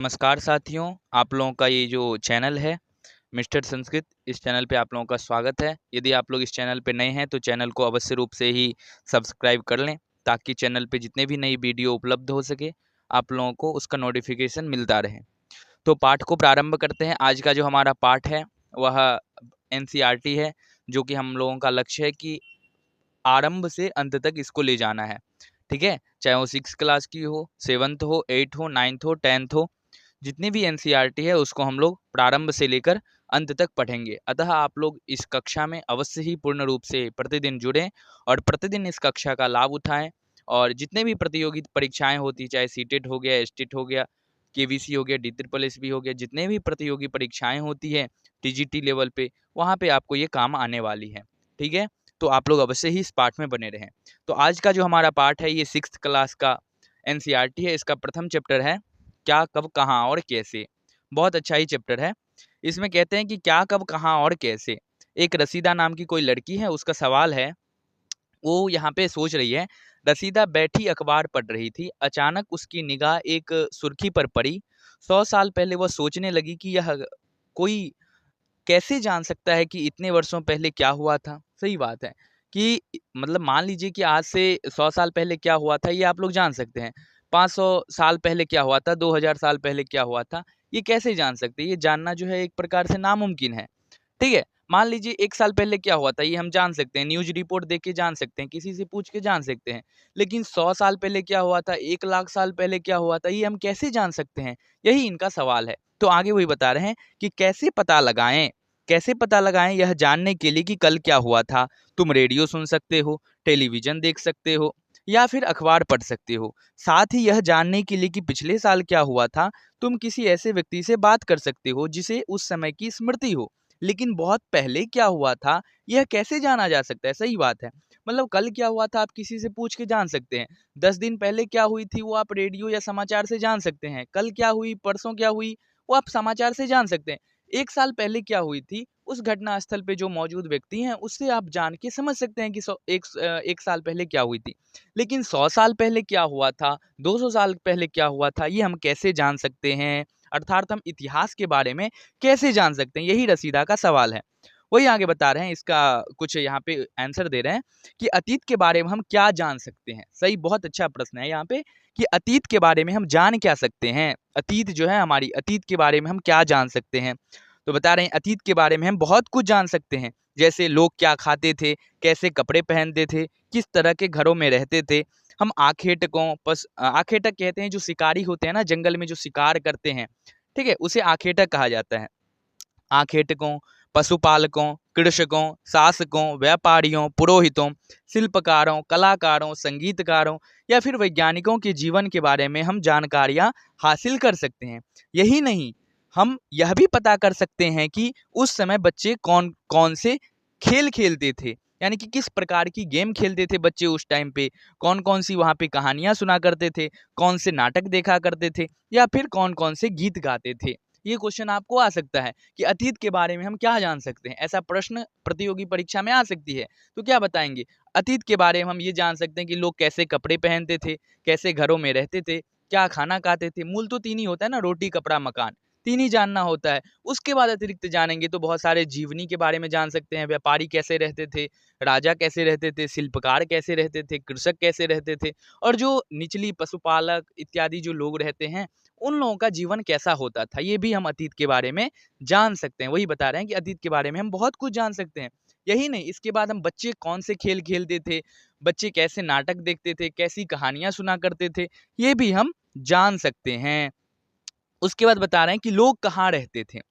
नमस्कार साथियों, आप लोगों का ये जो चैनल है मिस्टर संस्कृत, इस चैनल पे आप लोगों का स्वागत है। यदि आप लोग इस चैनल पे नए हैं तो चैनल को अवश्य रूप से ही सब्सक्राइब कर लें ताकि चैनल पे जितने भी नई वीडियो उपलब्ध हो सके आप लोगों को उसका नोटिफिकेशन मिलता रहे। तो पाठ को प्रारंभ करते हैं। आज का जो हमारा पाठ है वह एनसीईआरटी है, जो कि हम लोगों का लक्ष्य है कि आरंभ से अंत तक इसको ले जाना है। ठीक है, चाहे वो 6 क्लास की हो, 7th हो, 8th हो, 9th हो, 10th हो, जितनी भी एनसीईआरटी है उसको हम लोग प्रारंभ से लेकर अंत तक पढ़ेंगे। अतः आप लोग इस कक्षा में अवश्य ही पूर्ण रूप से प्रतिदिन जुड़ें और प्रतिदिन इस कक्षा का लाभ उठाएं। और जितने भी प्रतियोगी परीक्षाएं होती, चाहे सीटेट हो गया, एसटेट हो गया, केवीसी हो गया, डी ट्रिपल एस बी हो गया, जितने भी प्रतियोगी परीक्षाएं होती है टीजीटी लेवल पे, वहाँ पे आपको ये काम आने वाली है। ठीक है, तो आप लोग अवश्य ही इस पाठ में बने रहें। तो आज का जो हमारा पाठ है ये 6th क्लास का एनसीईआरटी है। इसका प्रथम चैप्टर है क्या, कब, कहाँ और कैसे। बहुत अच्छा ही चैप्टर है। इसमें कहते हैं कि क्या, कब, कहाँ और कैसे। एक रसीदा नाम की कोई लड़की है, उसका सवाल है, वो यहाँ पे सोच रही है। रसीदा बैठी अखबार पढ़ रही थी, अचानक उसकी निगाह एक सुर्खी पर पड़ी। 100 साल पहले वह सोचने लगी कि यह कोई कैसे जान सकता है कि इतने वर्षों पहले क्या हुआ था। सही बात है कि मतलब मान लीजिए कि आज से 100 साल पहले क्या हुआ था ये आप लोग जान सकते हैं। 500 साल पहले क्या हुआ था, 2000 साल पहले क्या हुआ था, ये कैसे जान सकते हैं। ये जानना जो है एक प्रकार से नामुमकिन है। ठीक है, मान लीजिए 1 साल पहले क्या हुआ था ये हम जान सकते हैं, न्यूज रिपोर्ट देख के जान सकते हैं, किसी से पूछ के जान सकते हैं। लेकिन 100 साल पहले क्या हुआ था, 1 लाख साल पहले क्या हुआ था, ये हम कैसे जान सकते हैं। यही इनका सवाल है। तो आगे वही बता रहे हैं कि कैसे पता लगाएं। कैसे पता लगाएं यह जानने के लिए कि कल क्या हुआ था। तुम रेडियो सुन सकते हो, टेलीविजन देख सकते हो या फिर अखबार पढ़ सकते हो। साथ ही यह जानने के लिए कि पिछले साल क्या हुआ था, तुम किसी ऐसे व्यक्ति से बात कर सकते हो जिसे उस समय की स्मृति हो। लेकिन बहुत पहले क्या हुआ था यह कैसे जाना जा सकता है। सही बात है, मतलब कल क्या हुआ था आप किसी से पूछ के जान सकते हैं। 10 दिन पहले क्या हुई थी वो आप रेडियो या समाचार से जान सकते हैं। कल क्या हुई, परसों क्या हुई, वो आप समाचार से जान सकते हैं। 1 साल पहले क्या हुई थी, उस घटना स्थल पे जो मौजूद व्यक्ति हैं उससे आप जान के समझ सकते हैं कि 1 साल पहले क्या हुई थी। लेकिन 100 साल पहले क्या हुआ था, 200 साल पहले क्या हुआ था, ये हम कैसे जान सकते हैं। अर्थात हम इतिहास के बारे में कैसे जान सकते हैं, यही रसीदा का सवाल है। वही आगे बता रहे हैं, इसका कुछ यहाँ पे आंसर दे रहे हैं कि अतीत के बारे में हम क्या जान सकते हैं। सही, बहुत अच्छा प्रश्न है यहाँ पे कि अतीत के बारे में हम जान क्या सकते हैं। अतीत जो है हमारी, अतीत के बारे में हम क्या जान सकते हैं। तो बता रहे हैं अतीत के बारे में हम बहुत कुछ जान सकते हैं। जैसे लोग क्या खाते थे, कैसे कपड़े पहनते थे, किस तरह के घरों में रहते थे। हम आखेटकों आखेटक कहते हैं जो शिकारी होते हैं ना, जंगल में जो शिकार करते हैं, ठीक है, उसे आखेटक कहा जाता है। आखेटकों, पशुपालकों, कृषकों, शासकों, व्यापारियों, पुरोहितों, शिल्पकारों, कलाकारों, संगीतकारों या फिर वैज्ञानिकों के जीवन के बारे में हम जानकारियाँ हासिल कर सकते हैं। यही नहीं, हम यह भी पता कर सकते हैं कि उस समय बच्चे कौन कौन से खेल खेलते थे, यानी कि किस प्रकार की गेम खेलते थे बच्चे उस टाइम पे, कौन कौन सी वहाँ पे कहानियाँ सुना करते थे, कौन से नाटक देखा करते थे या फिर कौन कौन से गीत गाते थे। ये क्वेश्चन आपको आ सकता है कि अतीत के बारे में हम क्या जान सकते हैं। ऐसा प्रश्न प्रतियोगी परीक्षा में आ सकती है। तो क्या बताएंगे, अतीत के बारे में हम ये जान सकते हैं कि लोग कैसे कपड़े पहनते थे, कैसे घरों में रहते थे, क्या खाना खाते थे। मूल तो 3 ही होता है ना, रोटी, कपड़ा, मकान, 3 ही जानना होता है। उसके बाद अतिरिक्त जानेंगे तो बहुत सारे जीवनी के बारे में जान सकते हैं। व्यापारी कैसे रहते थे, राजा कैसे रहते थे, शिल्पकार कैसे रहते थे, कृषक कैसे रहते थे, और जो निचली पशुपालक इत्यादि जो लोग रहते हैं उन लोगों का जीवन कैसा होता था, ये भी हम अतीत के बारे में जान सकते हैं। वही बता रहे हैं कि अतीत के बारे में हम बहुत कुछ जान सकते हैं। यही नहीं, इसके बाद हम बच्चे कौन से खेल खेलते थे, बच्चे कैसे नाटक देखते थे, कैसी कहानियां सुना करते थे, ये भी हम जान सकते हैं। उसके बाद बता रहे हैं कि लोग कहाँ रहते थे।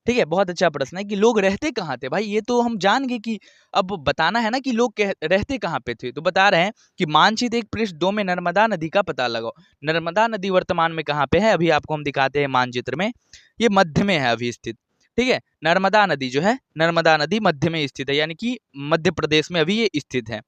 ठीक है, बहुत अच्छा प्रश्न है कि लोग रहते कहाँ थे। भाई ये तो हम जान गए कि अब बताना है ना कि लोग रहते कहाँ पे थे। तो बता रहे हैं कि मानचित्र 1 पृष्ठ 2 में नर्मदा नदी का पता लगाओ। नर्मदा नदी वर्तमान में कहाँ पे है, अभी आपको हम दिखाते हैं मानचित्र में, ये मध्य में है अभी स्थित। ठीक है, नर्मदा नदी जो है, नर्मदा नदी मध्य में स्थित है, यानी कि मध्य प्रदेश में अभी ये स्थित है।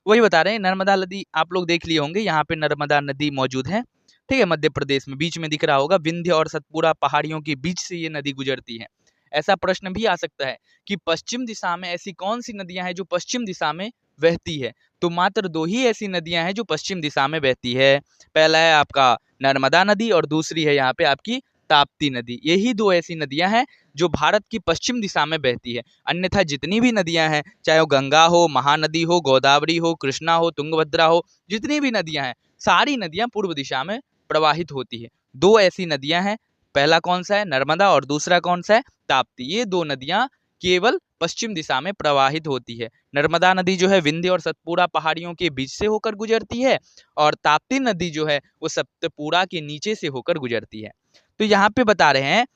वही बता रहे हैं, नर्मदा नदी आप लोग देख लिए होंगे, यहाँ पे नर्मदा नदी मौजूद है। ठीक है, मध्य प्रदेश में बीच में दिख रहा होगा, विंध्य और सतपुड़ा पहाड़ियों के बीच से ये नदी गुजरती है। ऐसा प्रश्न भी आ सकता है कि पश्चिम दिशा में ऐसी कौन सी नदियां हैं जो पश्चिम दिशा में बहती है। तो मात्र 2 ही ऐसी नदियां हैं जो पश्चिम दिशा में बहती है। पहला है आपका नर्मदा नदी और दूसरी है यहाँ पे आपकी ताप्ती नदी। यही दो ऐसी नदियां हैं जो भारत की पश्चिम दिशा में बहती है। अन्यथा जितनी भी नदियां हैं, चाहे वो गंगा हो, महानदी हो, गोदावरी हो, कृष्णा हो, तुंगभद्रा हो, जितनी भी नदियां हैं, सारी नदियां पूर्व दिशा में प्रवाहित होती है। दो ऐसी नदियां हैं, पहला कौन सा है, नर्मदा, और दूसरा कौन सा है, ताप्ती। ये दो नदियां केवल पश्चिम दिशा में प्रवाहित होती है। नर्मदा नदी जो है विंध्य और सतपुड़ा पहाड़ियों के बीच से होकर गुजरती है, और ताप्ती नदी जो है वो सतपुड़ा के नीचे से होकर गुजरती है। तो यहाँ पे बता रहे हैं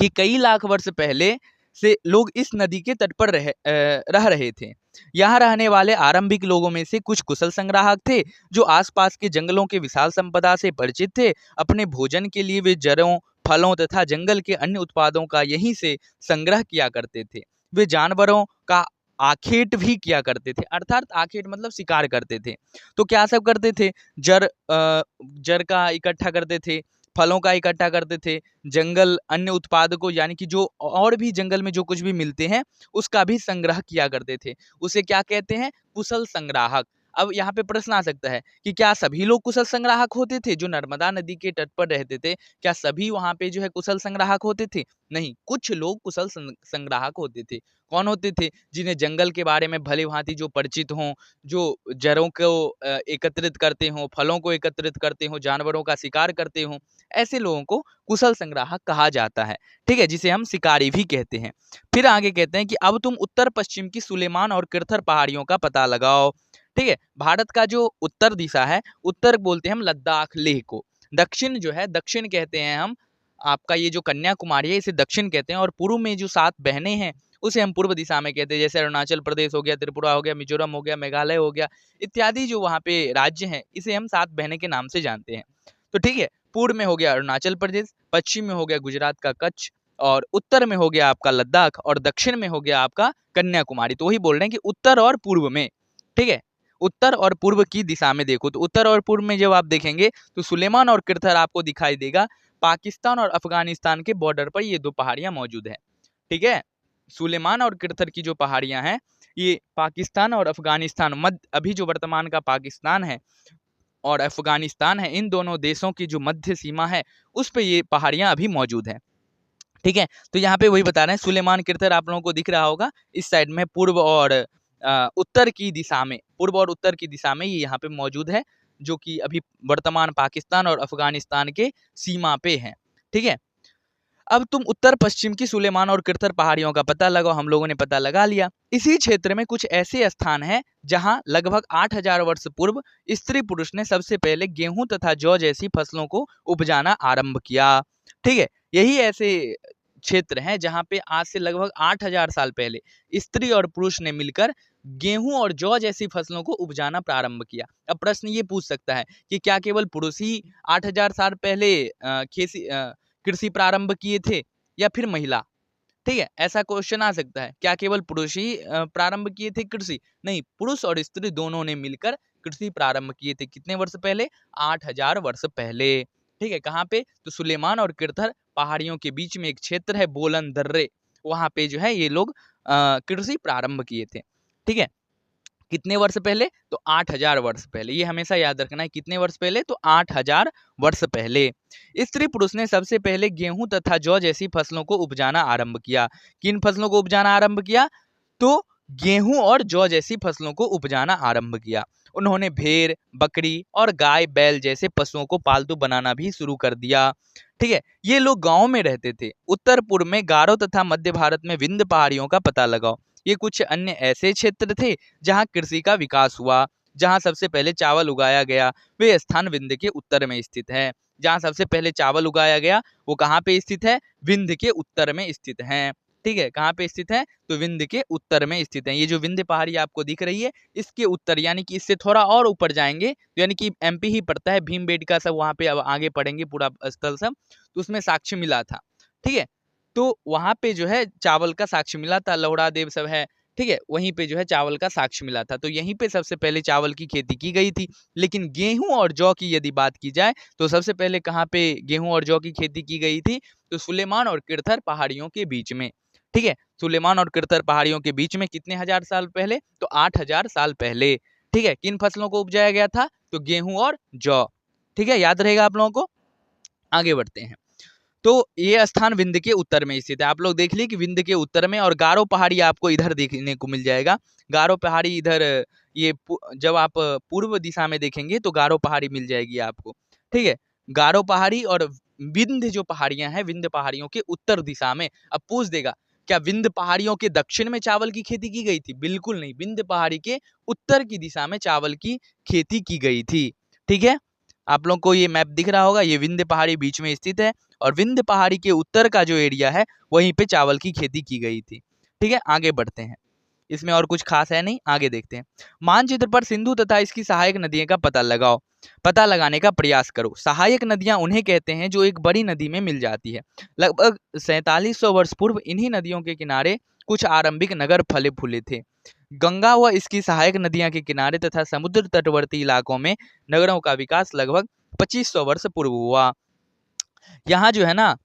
कि कई लाख वर्ष पहले से लोग इस नदी के तट पर रह रहे थे। यहाँ रहने वाले आरंभिक लोगों में से कुछ कुशल संग्राहक थे, जो आसपास के जंगलों के विशाल संपदा से परिचित थे। अपने भोजन के लिए वे जड़ों, फलों तथा जंगल के अन्य उत्पादों का यहीं से संग्रह किया करते थे। वे जानवरों का आखेट भी किया करते थे, अर्थात आखेट मतलब शिकार करते थे। तो क्या सब करते थे, जर का इकट्ठा करते थे, फलों का इकट्ठा करते थे, जंगल अन्य उत्पादकों यानी कि जो और भी जंगल में जो कुछ भी मिलते हैं उसका भी संग्रह किया करते थे। उसे क्या कहते हैं, कुशल संग्राहक। अब यहाँ पे प्रश्न आ सकता है कि क्या सभी लोग कुशल संग्राहक होते थे जो नर्मदा नदी के तट पर रहते थे? क्या सभी वहां पे जो है कुशल संग्राहक होते थे? नहीं, कुछ लोग कुशल संग्राहक होते थे। कौन होते थे? जिन्हें जंगल के बारे में भली भांति जो परिचित हों, जो जड़ों को एकत्रित करते हों, फलों को एकत्रित करते हों, जानवरों का शिकार करते हों, ऐसे लोगों को कुशल संग्राहक कहा जाता है। ठीक है, जिसे हम शिकारी भी कहते हैं। फिर आगे कहते हैं कि अब तुम उत्तर पश्चिम की सुलेमान और किरथर पहाड़ियों का पता लगाओ। ठीक है, भारत का जो उत्तर दिशा है, उत्तर बोलते हैं हम लद्दाख, लेह को। दक्षिण जो है, दक्षिण कहते हैं हम, आपका ये जो कन्याकुमारी है इसे दक्षिण कहते हैं, और पूर्व में जो 7 बहनें हैं उसे हम पूर्व दिशा में कहते हैं। जैसे अरुणाचल प्रदेश हो गया, त्रिपुरा हो गया, मिजोरम हो गया, मेघालय हो गया, इत्यादि जो वहाँ पे राज्य हैं इसे हम 7 बहनें के नाम से जानते हैं। तो ठीक है, पूर्व में हो गया अरुणाचल प्रदेश, पश्चिम में हो गया गुजरात का कच्छ, और उत्तर में हो गया आपका लद्दाख, और दक्षिण में हो गया आपका कन्याकुमारी। तो वही बोल रहे हैं कि उत्तर और पूर्व में। ठीक है, उत्तर और पूर्व की दिशा में देखो, तो उत्तर और पूर्व में जब आप देखेंगे तो सुलेमान और किरथर आपको दिखाई देगा। पाकिस्तान और अफगानिस्तान के बॉर्डर पर ये दो पहाड़ियां मौजूद हैं। ठीक है, सुलेमान और किरथर की जो पहाड़ियां हैं ये पाकिस्तान और अफगानिस्तान, मध्य अभी जो वर्तमान का पाकिस्तान है और अफगानिस्तान है, इन दोनों देशों की जो मध्य सीमा है उस पे ये पहाड़ियां अभी मौजूद हैं। ठीक है, तो यहाँ पे वही बता रहे हैं, सुलेमान किरथर आप लोगों को दिख रहा होगा इस साइड में, पूर्व और उत्तर की दिशा में, पूर्व और उत्तर की दिशा में ये यहाँ पे मौजूद है, जो कि अभी वर्तमान पाकिस्तान और अफगानिस्तान के सीमा पे है। ठीक है, अब तुम उत्तर पश्चिम की सुलेमान और किरथर पहाड़ियों का पता लगाओ। हम लोगों ने पता लगा लिया। इसी क्षेत्र में कुछ ऐसे स्थान हैं जहां लगभग 8000 वर्ष पूर्व स्त्री पुरुष ने सबसे पहले गेहूं तथा जौ जैसी फसलों को उपजाना आरंभ किया। ठीक है, यही ऐसे क्षेत्र हैं जहां पे आज से लगभग 8000 साल पहले स्त्री और पुरुष ने मिलकर गेहूं और जौ जैसी फसलों को उपजाना प्रारंभ किया। अब प्रश्न ये पूछ सकता है कि क्या केवल पुरुष ही 8000 साल पहले कृषि प्रारंभ किए थे या फिर महिला? ठीक है, ऐसा क्वेश्चन आ सकता है, क्या केवल पुरुष ही प्रारंभ किए थे कृषि? नहीं, पुरुष और स्त्री दोनों ने मिलकर कृषि प्रारंभ किए थे। कितने वर्ष पहले? 8000 वर्ष पहले। ठीक है, कहाँ पे? तो सुलेमान और किरथर पहाड़ियों के बीच में एक क्षेत्र है बोलन दर्रे, वहां पे जो है ये लोग कृषि प्रारंभ किए थे। ठीक है, कितने वर्ष पहले? तो 8000 वर्ष पहले। ये हमेशा याद रखना है, कितने वर्ष पहले? तो 8000 वर्ष पहले। स्त्री पुरुष ने सबसे पहले गेहूं तथा जौ जैसी फसलों को उपजाना आरंभ किया। किन फसलों को उपजाना आरंभ किया? तो गेहूं और जौ जैसी फसलों को उपजाना आरंभ किया। उन्होंने भेड़, बकरी और गाय बैल जैसे पशुओं को पालतू बनाना भी शुरू कर दिया। ठीक है, ये लोग गांव में रहते थे। उत्तर पूर्व में गारो तथा मध्य भारत में विंध्य पहाड़ियों का पता लगाओ। ये कुछ अन्य ऐसे क्षेत्र थे जहां कृषि का विकास हुआ। जहां सबसे पहले चावल उगाया गया वे स्थान विंध्य के उत्तर में स्थित है। जहां सबसे पहले चावल उगाया गया वो कहाँ पे स्थित है? विंध्य के उत्तर में स्थित है। ठीक है, कहाँ पे स्थित है? तो विंध्य के उत्तर में स्थित है। ये जो विंध्य पहाड़ी आपको दिख रही है इसके उत्तर, यानी कि इससे थोड़ा और ऊपर जाएंगे यानी कि एमपी ही पड़ता है, भीमबेटका सब वहां पे अब आगे पढ़ेंगे पूरा स्थल सब, तो उसमें साक्ष्य मिला था। ठीक है, तो वहां पे जो है चावल का साक्ष्य मिला था, लौड़ा देव सब है। ठीक है, वहीं पे जो है चावल का साक्ष्य मिला था, तो यहीं पे सबसे पहले चावल की खेती की गई थी। लेकिन गेहूं और जौ की यदि बात की जाए तो सबसे पहले कहाँ पे गेहूं और जौ की खेती की गई थी? तो सुलेमान और किरथर पहाड़ियों के बीच में। ठीक है, सुलेमान और किरथर पहाड़ियों के बीच में कितने हजार साल पहले? तो 8000 साल पहले। ठीक है, किन फसलों को उपजाया गया था? तो गेहूं और जौ। ठीक है, याद रहेगा आप लोगों को। आगे बढ़ते हैं। तो ये स्थान विंध्य के उत्तर में स्थित है। आप लोग देख लीजिए कि विंध्य के उत्तर में, और गारो पहाड़ी आपको इधर देखने को मिल जाएगा। गारो पहाड़ी इधर, ये जब आप पूर्व दिशा में देखेंगे तो गारो पहाड़ी मिल जाएगी आपको। ठीक है, गारो पहाड़ी और विंध्य जो पहाड़ियां हैं, विंध्य पहाड़ियों के उत्तर दिशा में। अब पूछ देगा क्या विंध्य पहाड़ियों के दक्षिण में चावल की खेती की गई थी? बिल्कुल नहीं, विंध्य पहाड़ी के उत्तर की दिशा में चावल की खेती की गई थी। ठीक है, आप लोग को ये मैप दिख रहा होगा, ये विंध्य पहाड़ी बीच में स्थित है और विंध्य पहाड़ी के उत्तर का जो एरिया है वहीं पे चावल की खेती की गई थी। ठीक है, आगे बढ़ते हैं, इसमें और कुछ खास है नहीं, आगे देखते हैं। मानचित्र पर सिंधु तथा इसकी सहायक नदियों का पता लगाओ, पता लगाने का प्रयास करो। सहायक नदियां उन्हें कहते हैं जो एक बड़ी नदी में मिल जाती है। लगभग 4700 वर्ष पूर्व इन्हीं नदियों के किनारे कुछ आरंभिक नगर फले फूले थे। गंगा व इसकी सहायक नदियां के किनारे तथा समुद्र तटवर्ती इलाकों में नगरों का विकास लगभग 2500 वर्ष पूर्व हुआ। यहाँ जो है ना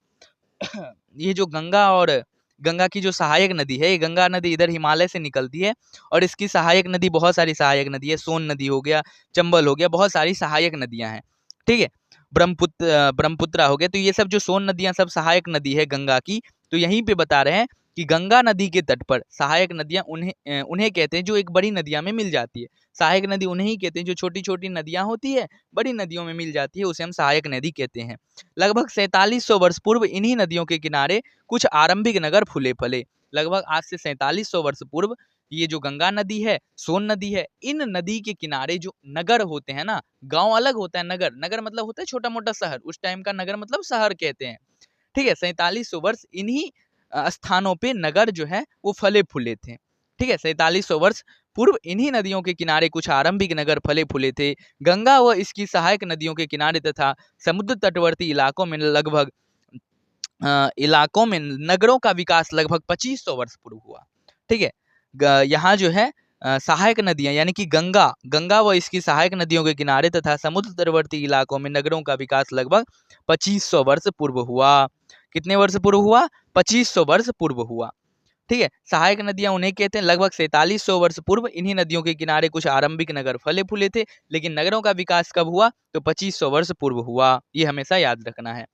ये जो गंगा और गंगा की जो सहायक नदी है, ये गंगा नदी इधर हिमालय से निकलती है और इसकी सहायक नदी, बहुत सारी सहायक नदी है, सोन नदी हो गया, चंबल हो गया, बहुत सारी सहायक नदियां हैं। ठीक है, ब्रह्मपुत्रा हो गया। तो ये सब जो सोन नदियां सब सहायक नदी है गंगा की। तो यहीं पे बता रहे हैं कि गंगा नदी के तट पर सहायक नदियां उन्हें कहते हैं जो एक बड़ी नदियां में मिल जाती है। सहायक नदी उन्हें ही कहते हैं जो छोटी छोटी नदियां होती है, बड़ी नदियों में मिल जाती है, उसे हम सहायक नदी कहते हैं। लगभग 4700 वर्ष पूर्व इन्हीं नदियों के किनारे कुछ आरंभिक नगर फूले फले। लगभग आज से 4700 वर्ष पूर्व ये जो गंगा नदी है, सोन नदी है, इन नदी के किनारे जो नगर होते हैं ना, गांव अलग होता है, नगर, नगर मतलब होता है छोटा मोटा शहर, उस टाइम का नगर मतलब शहर कहते हैं। ठीक है, 4700 वर्ष इन्हीं स्थानों पे नगर जो है वो फले फूले थे। ठीक है, 4700 वर्ष पूर्व इन्हीं नदियों के किनारे कुछ आरंभिक नगर फले फूले थे। गंगा व इसकी सहायक नदियों के किनारे तथा समुद्र तटवर्ती इलाकों में नगरों का विकास लगभग 2500 वर्ष पूर्व हुआ। ठीक है, यहाँ जो है सहायक नदियां यानी कि गंगा व इसकी सहायक नदियों के किनारे तथा समुद्र तटवर्ती इलाकों में नगरों का विकास लगभग 2500 वर्ष पूर्व हुआ। कितने वर्ष पूर्व हुआ? 2500 वर्ष पूर्व हुआ। ठीक है, सहायक नदियां उन्हें कहते हैं। लगभग 4700 वर्ष पूर्व इन्हीं नदियों के किनारे कुछ आरंभिक नगर फले फूले थे, लेकिन नगरों का विकास कब हुआ? तो 2500 वर्ष पूर्व हुआ। ये हमेशा याद रखना है।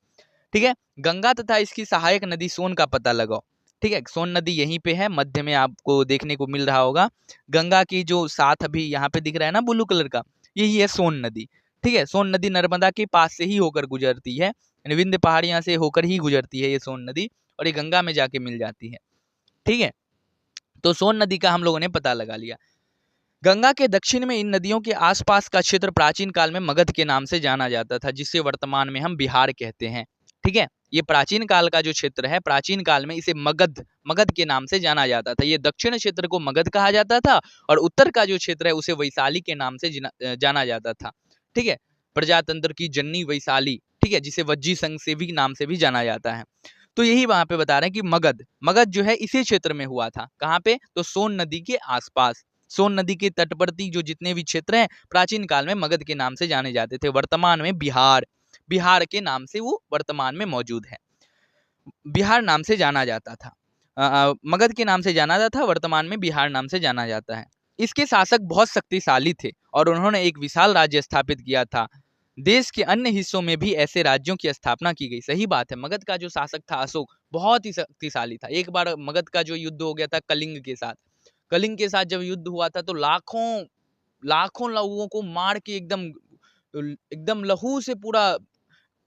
ठीक है, गंगा तथा इसकी सहायक नदी सोन का पता लगाओ। ठीक है, सोन नदी यहीं पे है, मध्य में आपको देखने को मिल रहा होगा। गंगा की जो साथ अभी यहाँ पे दिख रहा है ना ब्लू कलर का, यही है सोन नदी। ठीक है, सोन नदी नर्मदा के पास से ही होकर गुजरती है, विंध्य पहाड़ियां से होकर ही गुजरती है ये सोन नदी, और ये गंगा में जाके मिल जाती है। ठीक है, तो सोन नदी का हम लोगों ने पता लगा लिया। गंगा के दक्षिण में इन नदियों के आसपास का क्षेत्र प्राचीन काल में मगध के नाम से जाना जाता था, जिसे वर्तमान में हम बिहार कहते हैं। ठीक है, ये प्राचीन काल का जो क्षेत्र है, प्राचीन काल में इसे मगध के नाम से जाना जाता था। ये दक्षिण क्षेत्र को मगध कहा जाता था और उत्तर का जो क्षेत्र है उसे वैशाली के नाम से जाना जाता था। ठीक है, प्रजातंत्र की जननी वैशाली, ठीक है, जिसे वज्जी संघ से भी नाम से भी जाना जाता है। तो यही वहां पे बता रहे हैं कि मगध जो है इसी क्षेत्र में हुआ था। कहाँ पे? तो सोन नदी के आसपास। सोन नदी के तटवर्ती जो जितने भी क्षेत्र हैं प्राचीन काल में मगध के नाम से जाने जाते थे। वर्तमान में बिहार के नाम से वो वर्तमान में मौजूद है। बिहार नाम से जाना जाता था, मगध के नाम से जाना जाता था, वर्तमान में बिहार नाम से जाना जाता है। इसके शासक बहुत शक्तिशाली थे और उन्होंने एक विशाल राज्य स्थापित किया था। देश के अन्य हिस्सों में भी ऐसे राज्यों की स्थापना की गई। सही बात है, मगध का जो शासक था अशोक बहुत ही शक्तिशाली था। एक बार मगध का जो युद्ध हो गया था कलिंग के साथ जब युद्ध हुआ था तो लाखों लोगों को मार के एकदम एकदम लहू से पूरा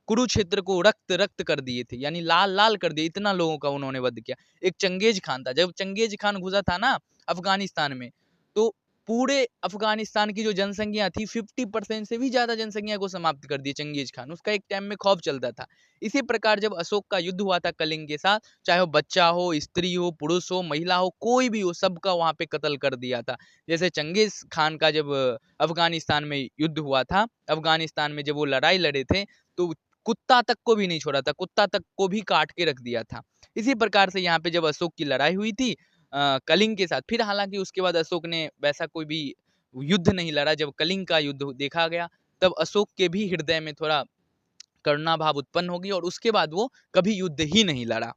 कुरुक्षेत्र को रक्त रक्त कर दिए थे, यानी लाल लाल कर दिए, इतना लोगों का उन्होंने वध किया। एक चंगेज खान था, जब चंगेज खान घुसा था ना अफगानिस्तान में, तो पूरे अफगानिस्तान की जो जनसंख्या थी 50% से भी ज्यादा जनसंख्या को समाप्त कर दिया चंगेज खान। उसका एक टाइम में खौफ चलता था। इसी प्रकार जब अशोक का युद्ध हुआ था कलिंग के साथ, चाहे वो बच्चा हो, स्त्री हो, पुरुष हो, महिला हो, कोई भी हो, सबका वहां पे कत्ल कर दिया था। जैसे चंगेज खान का जब अफगानिस्तान में युद्ध हुआ था, अफगानिस्तान में जब वो लड़ाई लड़े थे तो कुत्ता तक को भी नहीं छोड़ा था, कुत्ता तक को भी काट के रख दिया था। इसी प्रकार से यहाँ पे जब अशोक की लड़ाई हुई थी कलिंग के साथ, फिर हालांकि उसके बाद अशोक ने वैसा कोई भी युद्ध नहीं लड़ा। जब कलिंग का युद्ध देखा गया तब अशोक के भी हृदय में थोड़ा करुणा भाव उत्पन्न होगी और उसके बाद वो कभी युद्ध ही नहीं लड़ा।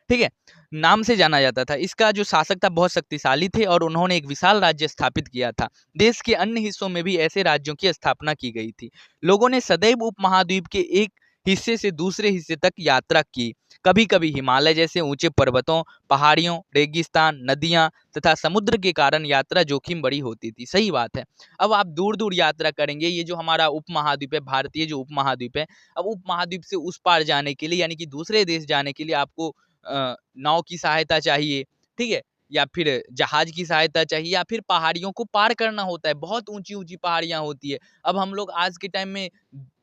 ठीक है, नाम से जाना जाता था। इसका जो शासक था बहुत शक्तिशाली थे और उन्होंने एक विशाल राज्य स्थापित किया था। देश के अन्य हिस्सों में भी ऐसे राज्यों की स्थापना की गई थी। लोगों ने सदैव उपमहाद्वीप के एक हिस्से से दूसरे हिस्से तक यात्रा की। कभी कभी हिमालय जैसे ऊंचे पर्वतों, पहाड़ियों, रेगिस्तान, नदियां तथा समुद्र के कारण यात्रा जोखिम बड़ी होती थी। सही बात है। अब आप दूर दूर यात्रा करेंगे, ये जो हमारा उपमहाद्वीप है, भारतीय जो उपमहाद्वीप है, अब उपमहाद्वीप से उस पार जाने के लिए यानी कि दूसरे देश जाने के लिए आपको नाव की सहायता चाहिए, ठीक है, या फिर जहाज की सहायता चाहिए, या फिर पहाड़ियों को पार करना होता है। बहुत ऊंची ऊंची पहाड़ियां होती है। अब हम लोग आज के टाइम में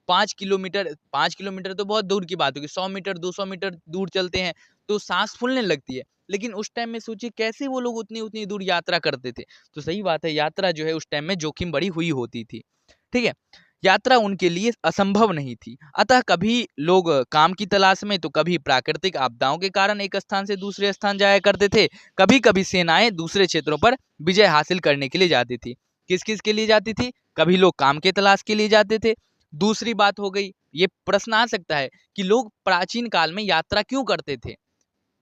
5 किलोमीटर, 5 किलोमीटर तो बहुत दूर की बात होगी, 100 मीटर 200 मीटर दूर चलते हैं तो सांस फूलने लगती है। लेकिन उस टाइम में सोचिए कैसे वो लोग उतनी उतनी दूर यात्रा करते थे। तो सही बात है, यात्रा जो है उस टाइम में जोखिम बड़ी हुई होती थी। ठीक है, यात्रा उनके लिए असंभव नहीं थी। अतः कभी लोग काम की तलाश में, तो कभी प्राकृतिक आपदाओं के कारण एक स्थान से दूसरे स्थान जाया करते थे। कभी कभी सेनाएं दूसरे क्षेत्रों पर विजय हासिल करने के लिए जाती थी। किस किस के लिए जाती थी? कभी लोग काम के तलाश के लिए जाते थे। दूसरी बात हो गई, ये प्रश्न आ सकता है कि लोग प्राचीन काल में यात्रा क्यों करते थे?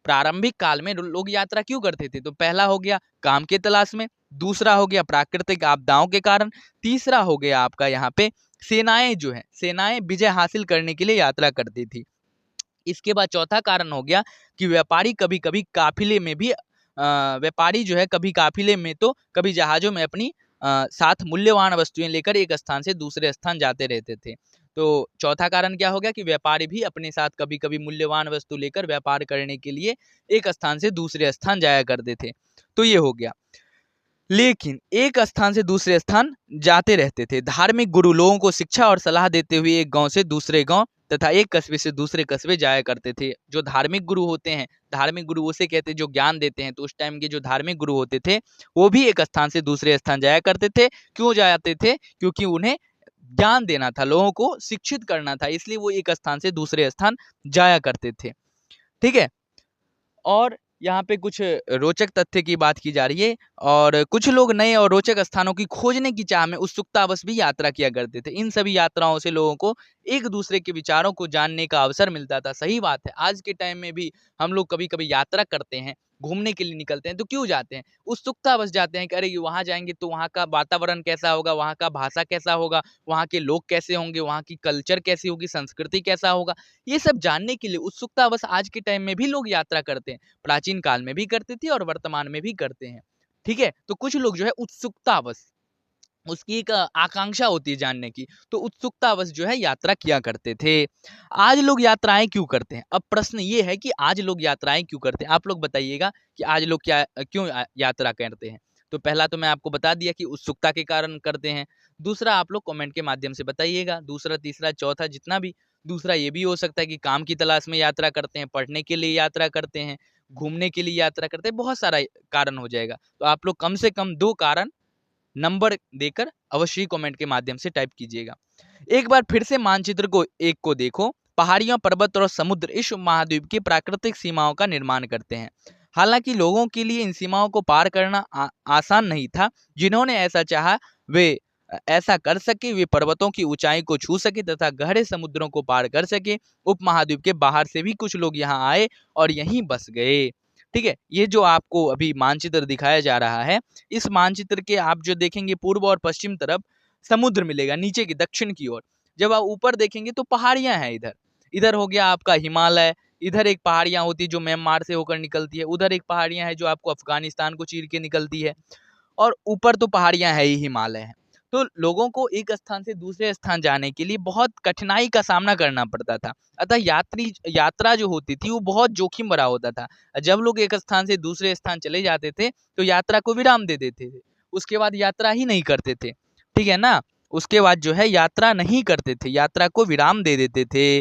प्रारंभिक काल में लोग यात्रा क्यों करते थे? तो पहला हो गया काम के तलाश में, दूसरा हो गया प्राकृतिक आपदाओं के कारण, तीसरा हो गया आपका यहाँ पे सेनाएं जो है, सेनाएं विजय हासिल करने के लिए यात्रा करती थी। इसके बाद चौथा कारण हो गया कि व्यापारी कभी कभी काफिले में भी व्यापारी जो है कभी काफिले में तो कभी जहाजों में अपनी साथ मूल्यवान वस्तुएं लेकर एक स्थान से दूसरे स्थान जाते रहते थे। तो चौथा कारण क्या हो गया कि व्यापारी भी अपने साथ कभी कभी मूल्यवान वस्तु लेकर व्यापार करने के लिए एक स्थान से दूसरे स्थान जाया करते थे। तो ये हो गया। लेकिन एक स्थान से दूसरे स्थान जाते रहते थे। धार्मिक गुरु लोगों को शिक्षा और सलाह देते हुए एक गांव से दूसरे गांव तथा एक कस्बे से दूसरे कस्बे जाया करते थे। जो धार्मिक गुरु होते हैं, धार्मिक गुरु उसे कहते हैं जो ज्ञान देते हैं। तो उस टाइम के जो धार्मिक गुरु होते थे वो भी एक स्थान से दूसरे स्थान जाया करते थे। क्यों जाते थे? क्योंकि उन्हें ज्ञान देना था, लोगों को शिक्षित करना था, इसलिए वो एक स्थान से दूसरे स्थान जाया करते थे। ठीक है, और यहाँ पे कुछ रोचक तथ्य की बात की जा रही है। और कुछ लोग नए और रोचक स्थानों की खोजने की चाह में उत्सुकतावश भी यात्रा किया करते थे। इन सभी यात्राओं से लोगों को एक दूसरे के विचारों को जानने का अवसर मिलता था। सही बात है, आज के टाइम में भी हम लोग कभी कभी यात्रा करते हैं, घूमने के लिए निकलते हैं, तो क्यों जाते हैं? उत्सुकतावश जाते हैं कि अरे वहां जाएंगे तो वहाँ का वातावरण कैसा होगा, वहाँ का भाषा कैसा होगा, वहाँ के लोग कैसे होंगे, वहाँ की कल्चर कैसी होगी, संस्कृति कैसा होगा, ये सब जानने के लिए उत्सुकतावश आज के टाइम में भी लोग यात्रा करते हैं। प्राचीन काल में भी करते थे और वर्तमान में भी करते हैं। ठीक है, तो कुछ लोग जो है उत्सुकतावश, उसकी एक आकांक्षा होती है जानने की, तो उत्सुकतावश जो है यात्रा किया करते थे। आज लोग यात्राएं क्यों करते हैं? अब प्रश्न ये है कि आज लोग यात्राएं क्यों करते हैं? आप लोग बताइएगा कि आज लोग क्या क्यों यात्रा करते हैं। तो पहला तो मैं आपको बता दिया कि उत्सुकता के कारण करते हैं। दूसरा आप लोग कमेंट के माध्यम से बताइएगा, दूसरा तीसरा चौथा जितना भी। दूसरा ये भी हो सकता है कि काम की तलाश में यात्रा करते हैं, पढ़ने के लिए यात्रा करते हैं, घूमने के लिए यात्रा करते हैं, बहुत सारा कारण हो जाएगा। तो आप लोग कम से कम 2 कारण नंबर देकर अवश्य ही कमेंट के माध्यम से टाइप कीजिएगा। एक बार फिर से मानचित्र को एक को देखो। पहाड़ियां, पर्वत और समुद्र इस महाद्वीप की प्राकृतिक सीमाओं का निर्माण करते हैं। हालांकि लोगों के लिए इन सीमाओं को पार करना आसान नहीं था। जिन्होंने ऐसा चाहा वे ऐसा कर सके, वे पर्वतों की ऊंचाई को छू सके तथा गहरे समुद्रों को पार कर सके। उपमहाद्वीप के बाहर से भी कुछ लोग यहाँ आए और यहीं बस गए। ठीक है, ये जो आपको अभी मानचित्र दिखाया जा रहा है, इस मानचित्र के आप जो देखेंगे पूर्व और पश्चिम तरफ समुद्र मिलेगा, नीचे की दक्षिण की ओर। जब आप ऊपर देखेंगे तो पहाड़ियां हैं। इधर इधर हो गया आपका हिमालय, इधर एक पहाड़ियां होती है जो म्यांमार से होकर निकलती है, उधर एक पहाड़ियां हैं जो आपको अफगानिस्तान को चीर के निकलती है, और ऊपर तो पहाड़ियां है ही, हिमालय है। तो लोगों को एक स्थान से दूसरे स्थान जाने के लिए बहुत कठिनाई का सामना करना पड़ता था। अतः यात्रा जो होती थी वो बहुत जोखिम भरा होता था। जब लोग एक स्थान से दूसरे स्थान चले जाते थे तो यात्रा को विराम दे देते थे, उसके बाद यात्रा ही नहीं करते थे। ठीक है ना, उसके बाद जो है यात्रा नहीं करते थे, यात्रा को विराम दे देते थे।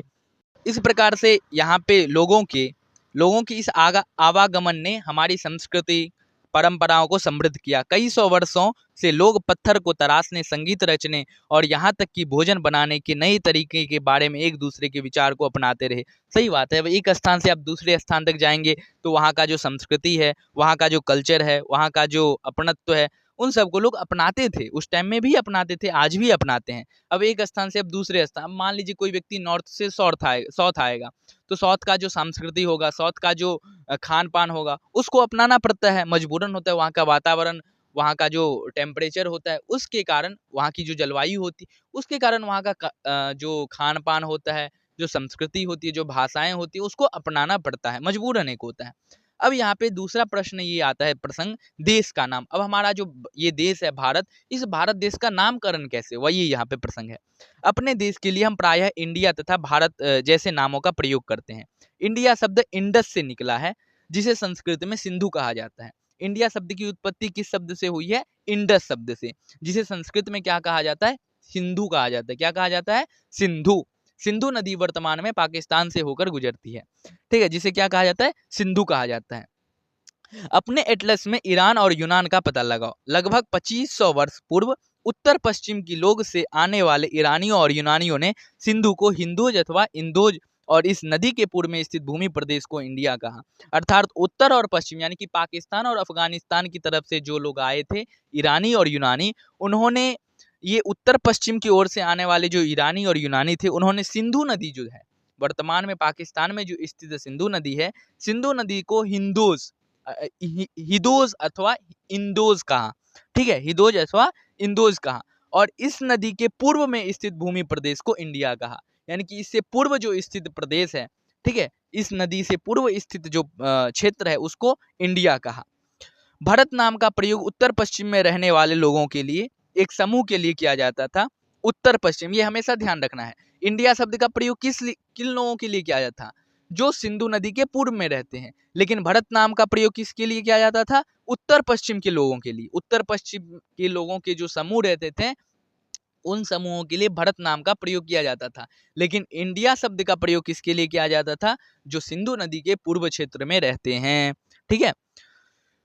इस प्रकार से यहाँ पे लोगों की इस आवागमन ने हमारी संस्कृति परंपराओं को समृद्ध किया। कई सौ वर्षों से लोग पत्थर को तराशने, संगीत रचने और यहाँ तक कि भोजन बनाने के नए तरीके के बारे में एक दूसरे के विचार को अपनाते रहे। सही बात है, एक स्थान से आप दूसरे स्थान तक जाएंगे तो वहाँ का जो संस्कृति है, वहाँ का जो कल्चर है, वहाँ का जो अपनत्व है, उन सबको लोग अपनाते थे। उस टाइम में भी अपनाते थे, आज भी अपनाते हैं। अब एक स्थान से अब दूसरे स्थान, मान लीजिए कोई व्यक्ति नॉर्थ से साउथ आएगा, तो साउथ का जो संस्कृति होगा, साउथ का जो खान पान होगा, उसको अपनाना पड़ता है, मजबूरन होता है। वहाँ का वातावरण, वहाँ का जो टेम्परेचर होता है, उसके कारण, वहाँ की जो जलवायु होती है उसके कारण वहाँ का जो खान पान होता है, जो संस्कृति होती है, जो भाषाएं होती है, उसको अपनाना पड़ता है, मजबूरन एक होता है। अब यहाँ पे दूसरा प्रश्न ये आता है, प्रसंग देश का नाम। अब हमारा जो ये देश है भारत, इस भारत देश का नामकरण कैसे हुआ, ये यहाँ पे प्रसंग है। अपने देश के लिए हम प्रायः इंडिया तथा भारत जैसे नामों का प्रयोग करते हैं। इंडिया शब्द इंडस से निकला है, जिसे संस्कृत में सिंधु कहा जाता है। इंडिया शब्द की उत्पत्ति किस शब्द से हुई है? इंडस शब्द से, जिसे संस्कृत में क्या कहा जाता है? सिंधु कहा जाता है। क्या कहा जाता है? सिंधु। सिंधु नदी वर्तमान में पाकिस्तान से होकर गुजरती है, ठीक है, जिसे क्या कहा जाता है? सिंधु कहा जाता है। अपने एटलस में ईरान और यूनान का पता लगाओ। लगभग 2500 वर्ष पूर्व उत्तर पश्चिम की लोग से आने वाले ईरानियों और यूनानियों ने सिंधु को हिंदूज अथवा इंदोज और इस नदी के पूर्व में स्थित भूमि प्रदेश को इंडिया कहा। अर्थात उत्तर और पश्चिम यानी कि पाकिस्तान और अफगानिस्तान की तरफ से जो लोग आए थे, ईरानी और यूनानी, उन्होंने ये उत्तर पश्चिम की ओर से आने वाले जो ईरानी और यूनानी थे, उन्होंने सिंधु नदी जो है वर्तमान में पाकिस्तान में जो स्थित सिंधु नदी है, सिंधु नदी को हिंदूज हिदोज अथवा इंदोज कहा, ठीक है, हिदोज अथवा इंदोज कहा। और इस नदी के पूर्व में स्थित भूमि प्रदेश को इंडिया कहा, यानी कि इससे पूर्व जो स्थित प्रदेश है, ठीक है, इस नदी से पूर्व स्थित जो क्षेत्र है उसको इंडिया कहा। भारत नाम का प्रयोग उत्तर पश्चिम में रहने वाले लोगों के लिए, एक समूह के लिए किया जाता था। उत्तर पश्चिम, ये हमेशा ध्यान रखना है। इंडिया शब्द का प्रयोग किन लोगों के लिए किया जाता था? जो सिंधु नदी के पूर्व में रहते हैं। लेकिन भारत नाम का प्रयोग किसके लिए किया जाता था? उत्तर पश्चिम के लोगों के लिए। उत्तर पश्चिम के लोगों के जो समूह रहते थे, उन समूहों के लिए भारत नाम का प्रयोग किया जाता था। लेकिन इंडिया शब्द का प्रयोग किसके लिए किया जाता था? जो सिंधु नदी के पूर्व क्षेत्र में रहते हैं, ठीक है।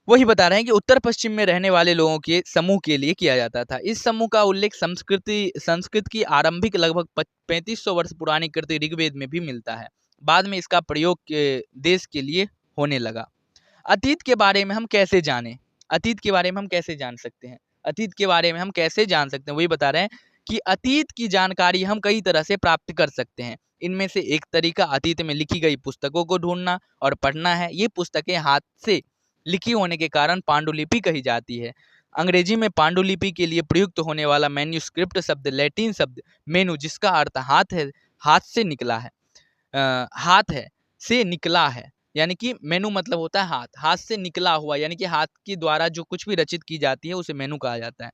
वही बता रहे हैं कि उत्तर पश्चिम में रहने वाले लोगों के समूह के लिए किया जाता था। इस समूह का उल्लेख संस्कृत की आरंभिक लगभग 3500 वर्ष पुरानी कृति ऋग्वेद में भी मिलता है। बाद में इसका प्रयोग देश के लिए होने लगा। अतीत के बारे में हम कैसे जानें? अतीत के बारे में हम कैसे जान सकते हैं? अतीत के बारे में हम कैसे जान सकते हैं, वही बता रहे हैं कि अतीत की जानकारी हम कई तरह से प्राप्त कर सकते हैं। इनमें से एक तरीका अतीत में लिखी गई पुस्तकों को ढूंढना और पढ़ना है। ये पुस्तकें हाथ से लिखी होने के कारण पांडुलिपि कही जाती है। अंग्रेजी में पांडुलिपि के लिए प्रयुक्त होने वाला मैन्यूस्क्रिप्ट शब्द लैटिन शब्द मेनू, जिसका अर्थ हाथ है, हाथ से निकला है, हाथ है से निकला है, यानी कि मेनू मतलब होता है हाथ, हाथ से निकला हुआ, यानी कि हाथ के द्वारा जो कुछ भी रचित की जाती है उसे मेनू कहा जाता है,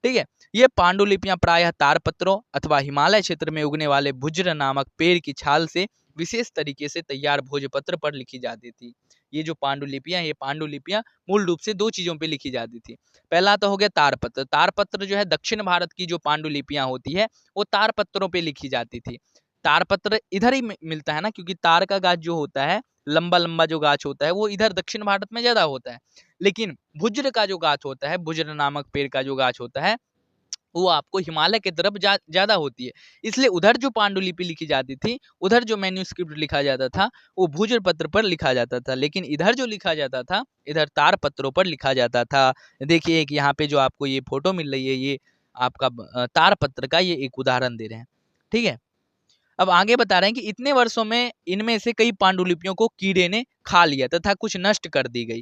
ठीक है। ये पांडुलिपियां प्रायः तारपत्रों अथवा हिमालय क्षेत्र में उगने वाले भुज्र नामक पेड़ की छाल से विशेष तरीके से तैयार भोजपत्र पर लिखी जाती थी। ये जो पांडुलिपियां मूल रूप से दो चीजों पे लिखी जाती थी। पहला तो हो गया तारपत्र। तारपत्र जो है दक्षिण भारत की जो पांडुलिपियां होती है वो तारपत्रों पे लिखी जाती थी। तारपत्र इधर ही मिलता है ना, क्योंकि तार का गाछ जो होता है, लंबा लंबा जो गाछ होता है, वो इधर दक्षिण भारत में ज्यादा होता है। लेकिन भुज्र का जो गाछ होता है, भुज्र नामक पेड़ का जो गाछ होता है, वो आपको हिमालय की तरफ ज्यादा होती है। इसलिए उधर जो पांडुलिपि लिखी जाती थी, उधर जो मैन्यूस्क्रिप्ट लिखा जाता था, वो भूजल पत्र पर लिखा जाता था। लेकिन इधर जो लिखा जाता था, इधर तार पत्रों पर लिखा जाता था। देखिए एक यहाँ पे जो आपको ये फोटो मिल रही है, ये आपका तार पत्र का ये एक उदाहरण दे रहे हैं, ठीक है। अब आगे बता रहे हैं कि इतने वर्षों में इनमें से कई पांडुलिपियों को कीड़े ने खा लिया तथा कुछ नष्ट कर दी गई।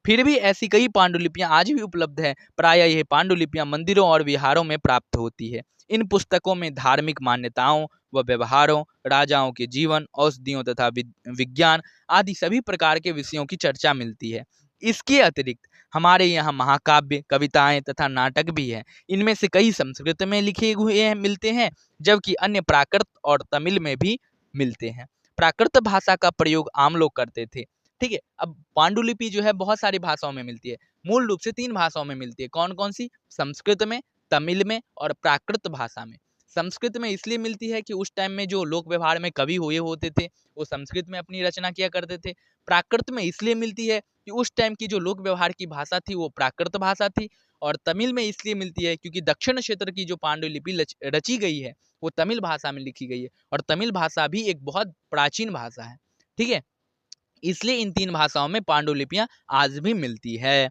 फिर भी ऐसी कई पांडुलिपियां आज भी उपलब्ध है। प्रायः यह पांडुलिपियां मंदिरों और विहारों में प्राप्त होती है। इन पुस्तकों में धार्मिक मान्यताओं व व्यवहारों, राजाओं के जीवन, औषधियों तथा विज्ञान आदि सभी प्रकार के विषयों की चर्चा मिलती है। इसके अतिरिक्त हमारे यहाँ महाकाव्य, कविताएं तथा नाटक भी है। इनमें से कई संस्कृत में लिखे हुए मिलते हैं, जबकि अन्य प्राकृत और तमिल में भी मिलते हैं। प्राकृत भाषा का प्रयोग आम लोग करते थे, ठीक है। अब पांडुलिपि जो है बहुत सारी भाषाओं में मिलती है, मूल रूप से 3 भाषाओं में मिलती है। कौन कौन सी? संस्कृत में, तमिल में और प्राकृत भाषा में। संस्कृत में इसलिए मिलती है कि उस टाइम में जो लोक व्यवहार में कवि हुए होते थे, वो संस्कृत में अपनी रचना किया करते थे। प्राकृत में इसलिए मिलती है कि उस टाइम की जो लोक व्यवहार की भाषा थी वो प्राकृत भाषा थी। और तमिल में इसलिए मिलती है क्योंकि दक्षिण क्षेत्र की जो पांडुलिपि रची गई है वो तमिल भाषा में लिखी गई है, और तमिल भाषा भी एक बहुत प्राचीन भाषा है, ठीक है। इसलिए इन 3 भाषाओं में पांडुलिपियां आज भी मिलती है।